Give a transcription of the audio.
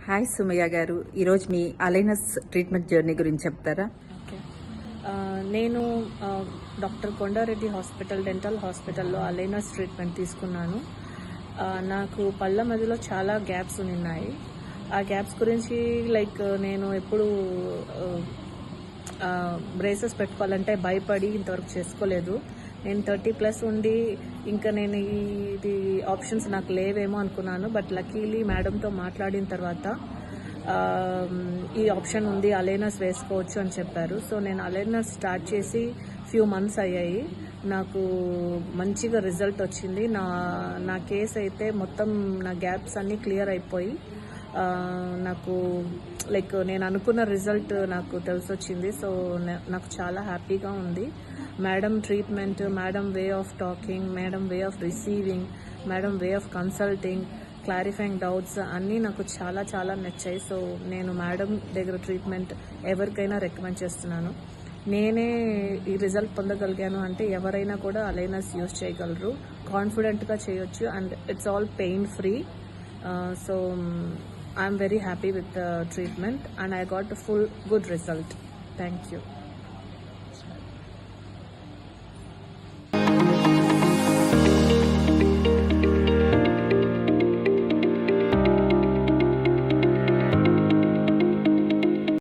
Hi Sumayya గారు, ఈరోజు మీ అలైనస్ treatment journey గురించి చెప్తారా? ఓకే. నేను డాక్టర్ కొండారెడ్డి హాస్పిటల్ డెంటల్ హాస్పిటల్లో అలైనస్ ట్రీట్మెంట్ తీసుకున్నాను. నాకు పళ్ళ మధ్యలో చాలా గ్యాప్స్ ఉన్నాయి. ఆ గ్యాప్స్ గురించి నేను ఎప్పుడు బ్రేసెస్ పెట్టుకోవాలంటే భయపడి ఇంతవరకు చేసుకోలేదు. నేను 30+ ఉండి ఇంకా నేను ఇది ఆప్షన్స్ నాకు లేవేమో అనుకున్నాను. బట్ లక్కీలీ మేడంతో మాట్లాడిన తర్వాత ఈ ఆప్షన్ ఉంది, అలైనస్ వేసుకోవచ్చు అని చెప్పారు. సో నేను అలైనస్ స్టార్ట్ చేసి ఫ్యూ మంత్స్ అయ్యాయి. నాకు మంచిగా రిజల్ట్ వచ్చింది. నా కేసు అయితే మొత్తం నా గ్యాప్స్ అన్నీ క్లియర్ అయిపోయి నాకు నేను అనుకున్న రిజల్ట్ నాకు తెలిసొచ్చింది. సో నాకు చాలా హ్యాపీగా ఉంది. Madam treatment, madam way of talking, madam way of receiving, madam way of consulting, clarifying doubts అన్నీ నాకు చాలా చాలా నచ్చాయి. సో నేను మేడం దగ్గర ట్రీట్మెంట్ ఎవరికైనా రికమెండ్ చేస్తున్నాను. నేనే ఈ రిజల్ట్ పొందగలిగాను అంటే ఎవరైనా కూడా అలైనస్ యూజ్ చేయగలరు, కాన్ఫిడెంట్గా చేయొచ్చు. And it's all pain free. So I'm very happy with the treatment and I got a full good result. Thank you.